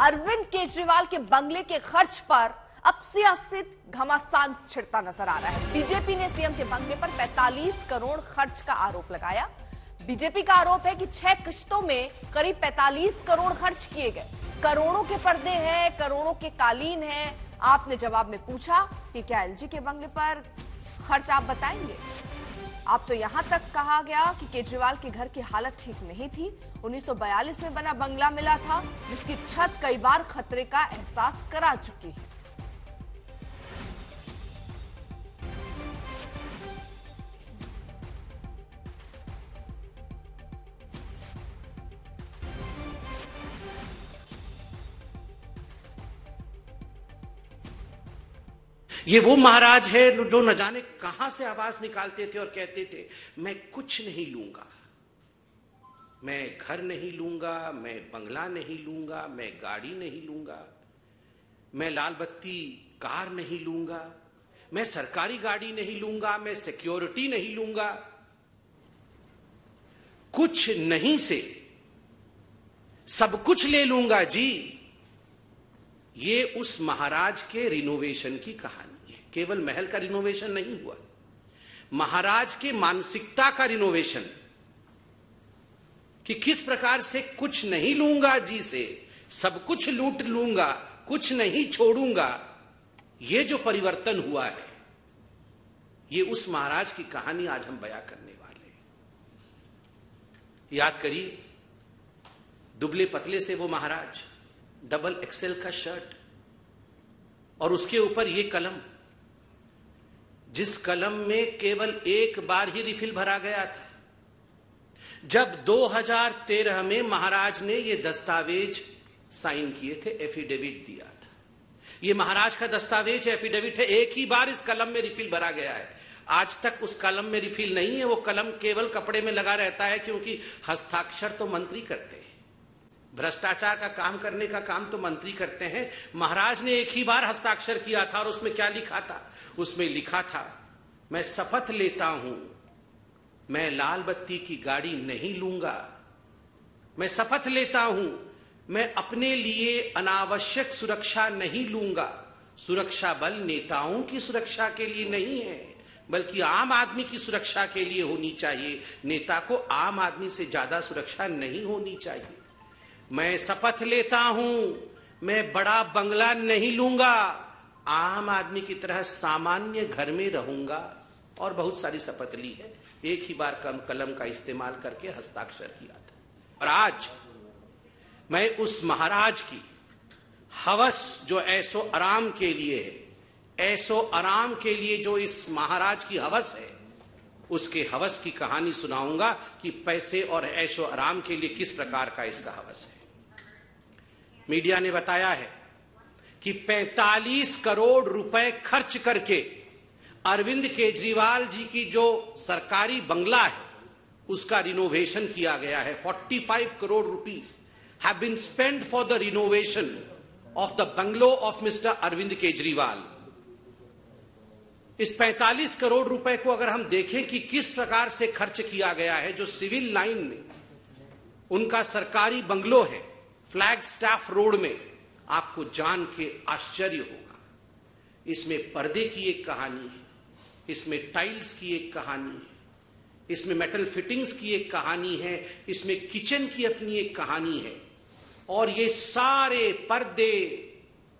अरविंद केजरीवाल के बंगले के खर्च पर अब सियासत घमासान छिड़ता नजर आ रहा है। बीजेपी ने सीएम के बंगले पर 45 करोड़ खर्च का आरोप लगाया। बीजेपी का आरोप है कि 6 किश्तों में करीब 45 करोड़ खर्च किए गए। करोड़ों के पर्दे हैं, करोड़ों के कालीन हैं। आपने जवाब में पूछा कि क्या एलजी के बंगले पर खर्च आप बताएंगे? आप तो यहां तक कहा गया कि केजरीवाल के घर की हालत ठीक नहीं थी। 1942 में बना बंगला मिला था जिसकी छत कई बार खतरे का एहसास करा चुकी है। ये वो महाराज है जो न जाने कहां से आवाज निकालते थे और कहते थे मैं कुछ नहीं लूंगा, मैं घर नहीं लूंगा, मैं बंगला नहीं लूंगा, मैं गाड़ी नहीं लूंगा, मैं लाल बत्ती कार नहीं लूंगा, मैं सरकारी गाड़ी नहीं लूंगा, मैं सिक्योरिटी नहीं लूंगा। कुछ नहीं से सब कुछ ले लूंगा जी। ये उस महाराज के रिनोवेशन की कहानी है। केवल महल का रिनोवेशन नहीं हुआ, महाराज के मानसिकता का रिनोवेशन, कि किस प्रकार से कुछ नहीं लूंगा जी से सब कुछ लूट लूंगा, कुछ नहीं छोड़ूंगा। ये जो परिवर्तन हुआ है, ये उस महाराज की कहानी आज हम बयां करने वाले हैं। याद करिए, दुबले पतले से वो महाराज, डबल एक्सेल का शर्ट और उसके ऊपर ये कलम, जिस कलम में केवल एक बार ही रिफिल भरा गया था। जब 2013 में महाराज ने ये दस्तावेज साइन किए थे, एफिडेविट दिया था, ये महाराज का दस्तावेज एफिडेविट है, एक ही बार इस कलम में रिफिल भरा गया है। आज तक उस कलम में रिफिल नहीं है, वो कलम केवल कपड़े में लगा रहता है, क्योंकि हस्ताक्षर तो मंत्री करते हैं, भ्रष्टाचार का काम करने का काम तो मंत्री करते हैं। महाराज ने एक ही बार हस्ताक्षर किया था और उसमें क्या लिखा था? उसमें लिखा था, मैं शपथ लेता हूं मैं लाल बत्ती की गाड़ी नहीं लूंगा, मैं शपथ लेता हूं मैं अपने लिए अनावश्यक सुरक्षा नहीं लूंगा। सुरक्षा बल नेताओं की सुरक्षा के लिए नहीं है, बल्कि आम आदमी की सुरक्षा के लिए होनी चाहिए। नेता को आम आदमी से ज्यादा सुरक्षा नहीं होनी चाहिए। मैं शपथ लेता हूं मैं बड़ा बंगला नहीं लूंगा, आम आदमी की तरह सामान्य घर में रहूंगा। और बहुत सारी शपथ ली है, एक ही बार कलम का इस्तेमाल करके हस्ताक्षर किया था। और आज मैं उस महाराज की हवस जो ऐसो आराम के लिए है, ऐसो आराम के लिए जो इस महाराज की हवस है, उसके हवस की कहानी सुनाऊंगा कि पैसे और ऐशो आराम के लिए किस प्रकार का इसका हवस है। मीडिया ने बताया है कि 45 करोड़ रुपए खर्च करके अरविंद केजरीवाल जी की जो सरकारी बंगला है उसका रिनोवेशन किया गया है। 45 crore rupees have been spent for the renovation of the bungalow of mister Arvind Kejriwal. इस 45 करोड़ रुपए को अगर हम देखें कि किस प्रकार से खर्च किया गया है, जो सिविल लाइन में उनका सरकारी बंगलो है, फ्लैग स्टाफ रोड में, आपको जान के आश्चर्य होगा। इसमें पर्दे की एक कहानी है, इसमें टाइल्स की एक कहानी है, इसमें मेटल फिटिंग्स की एक कहानी है, इसमें किचन की अपनी एक कहानी है। और ये सारे पर्दे,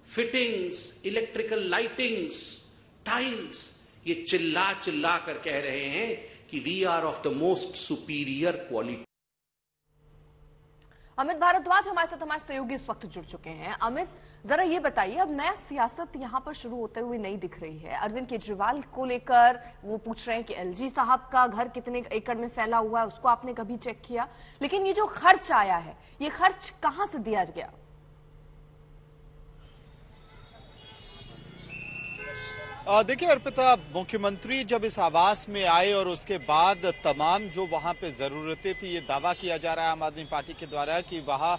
फिटिंग्स, इलेक्ट्रिकल लाइटिंग्स, टाइल्स, ये चिल्ला चिल्ला कर कह रहे हैं कि we are of the most superior quality. Amit Bhardwaj हमारे साथ, हमारे सहयोगी इस वक्त जुड़ चुके हैं। अमित, जरा ये बताइए, अब नया सियासत यहां पर शुरू होते हुए नहीं दिख रही है। अरविंद केजरीवाल को लेकर वो पूछ रहे हैं कि एलजी साहब का घर कितने एकड़ में फैला हुआ है, उसको आपने कभी चेक किया? लेकिन ये जो खर्च आया है, ये खर्च कहां से दिया गया? देखिए अर्पिता, मुख्यमंत्री जब इस आवास में आए और उसके बाद तमाम जो वहां पे जरूरतें थी, ये दावा किया जा रहा है आम आदमी पार्टी के द्वारा कि वहां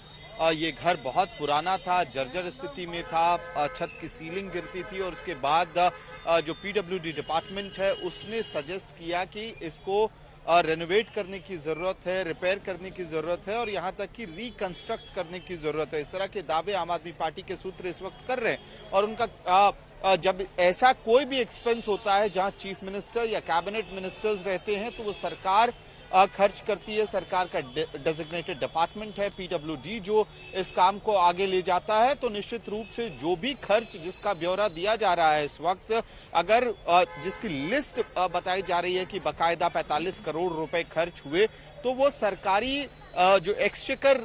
ये घर बहुत पुराना था, जर्जर स्थिति में था, छत की सीलिंग गिरती थी। और उसके बाद जो पीडब्ल्यूडी डिपार्टमेंट है उसने सजेस्ट किया कि इसको रेनोवेट करने की जरूरत है, रिपेयर करने की जरूरत है और यहां तक कि रिकंस्ट्रक्ट करने की जरूरत है। इस तरह के दावे आम आदमी पार्टी के सूत्र इस वक्त कर रहे हैं और उनका जब ऐसा कोई भी एक्सपेंस होता है जहां चीफ मिनिस्टर या कैबिनेट मिनिस्टर्स रहते हैं तो वो सरकार खर्च करती है। सरकार का डेजिग्नेटेड डिपार्टमेंट है पीडब्ल्यूडी जो इस काम को आगे ले जाता है। तो निश्चित रूप से जो भी खर्च जिसका ब्यौरा दिया जा रहा है इस वक्त, अगर जिसकी लिस्ट बताई जा रही है कि बकायदा 45 करोड़ रुपए खर्च हुए, तो वो सरकारी जो एक्सचेकर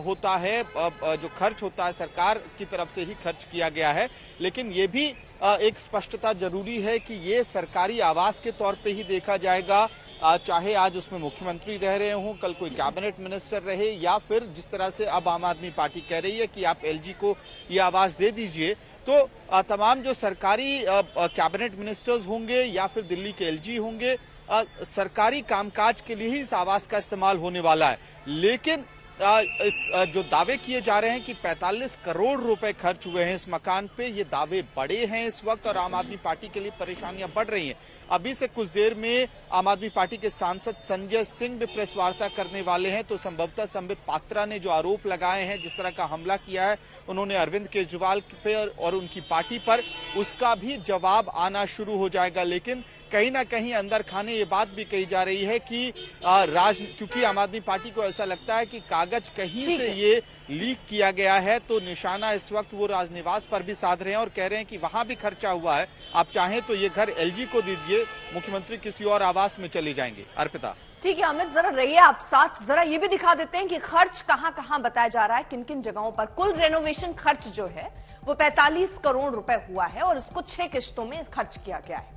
होता है, जो खर्च होता है सरकार की तरफ से ही खर्च किया गया है। लेकिन ये भी एक स्पष्टता जरूरी है कि ये सरकारी आवास के तौर पे ही देखा जाएगा, चाहे आज उसमें मुख्यमंत्री रह रहे हों, कल कोई कैबिनेट मिनिस्टर रहे, या फिर जिस तरह से अब आम आदमी पार्टी कह रही है कि आप एलजी को ये आवास दे दीजिए, तो तमाम जो सरकारी कैबिनेट मिनिस्टर्स होंगे या फिर दिल्ली के एलजी होंगे, सरकारी कामकाज के लिए ही इस आवास का इस्तेमाल होने वाला है। लेकिन जो दावे किए जा रहे हैं कि 45 करोड़ रुपए खर्च हुए हैं इस मकान पे, ये दावे बड़े हैं इस वक्त और आम आदमी पार्टी के लिए परेशानियां बढ़ रही हैं। अभी से कुछ देर में आम आदमी पार्टी के सांसद संजय सिंह भी प्रेस वार्ता करने वाले हैं। तो संभवतः संबित पात्रा ने जो आरोप लगाए हैं, जिस तरह का हमला किया है उन्होंने अरविंद केजरीवाल पे और उनकी पार्टी पर, उसका भी जवाब आना शुरू हो जाएगा। लेकिन कहीं ना कहीं अंदर खाने ये बात भी कही जा रही है कि क्योंकि आम आदमी पार्टी को ऐसा लगता है कि कागज कहीं से ये लीक किया गया है, तो निशाना इस वक्त वो राजनिवास पर भी साध रहे हैं और कह रहे हैं कि वहां भी खर्चा हुआ है, आप चाहें तो ये घर एलजी को दीजिए, मुख्यमंत्री किसी और आवास में चले जाएंगे। अर्पिता। ठीक है अमित, जरा रहिए आप साथ, जरा ये भी दिखा देते हैं कि खर्च कहां कहां बताया जा रहा है, किन किन जगहों पर। कुल रेनोवेशन खर्च जो है वो 45 करोड़ रुपए हुआ है और इसको 6 किश्तों में खर्च किया गया है।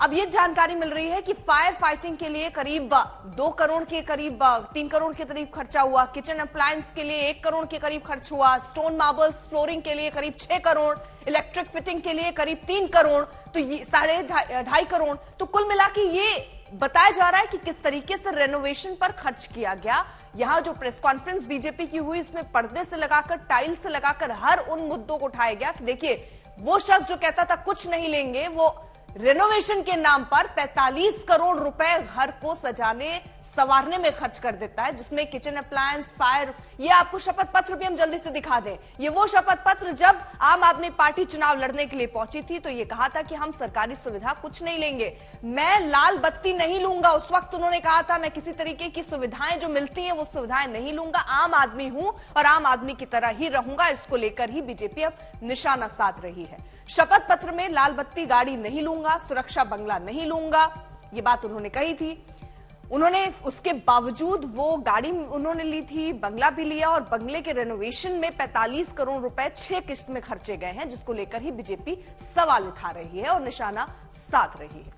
अब ये जानकारी मिल रही है कि फायर फाइटिंग के लिए करीब 2 करोड़ के करीब 3 करोड़ के करीब खर्चा हुआ, किचन अप्लायंस के लिए 1 करोड़ के करीब खर्च हुआ, स्टोन मार्बल्स फ्लोरिंग के लिए करीब 6 करोड़, इलेक्ट्रिक फिटिंग के लिए करीब 3 करोड़, तो ये 2.5 करोड़। तो कुल मिला के ये बताया जा रहा है कि किस तरीके से रेनोवेशन पर खर्च किया गया। यहां जो प्रेस कॉन्फ्रेंस बीजेपी की हुई, इसमें पर्दे से लगाकर, टाइल से लगाकर हर उन मुद्दों को उठाया गया कि देखिए वो शख्स जो कहता था कुछ नहीं लेंगे, वो रेनोवेशन के नाम पर 45 करोड़ रुपए घर को सजाने संवारने में खर्च कर देता है, जिसमें किचन अप्लायंस, फायर। ये आपको शपथ पत्र भी हम जल्दी से दिखा दें। ये वो शपथ पत्र जब आम आदमी पार्टी चुनाव लड़ने के लिए पहुंची थी तो ये कहा था कि हम सरकारी सुविधा कुछ नहीं लेंगे, मैं लाल बत्ती नहीं लूंगा। उस वक्त उन्होंने कहा था मैं किसी तरीके की सुविधाएं जो मिलती हैं वो सुविधाएं नहीं लूंगा, आम आदमी हूं और आम आदमी की तरह ही रहूंगा। इसको लेकर ही बीजेपी अब निशाना साध रही है। शपथ पत्र में लाल बत्ती गाड़ी नहीं लूंगा, सुरक्षा बंगला नहीं लूंगा, ये बात उन्होंने कही थी। उन्होंने उसके बावजूद वो गाड़ी उन्होंने ली थी, बंगला भी लिया और बंगले के रेनोवेशन में 45 करोड़ रुपए 6 किस्त में खर्चे गए हैं, जिसको लेकर ही बीजेपी सवाल उठा रही है और निशाना साध रही है।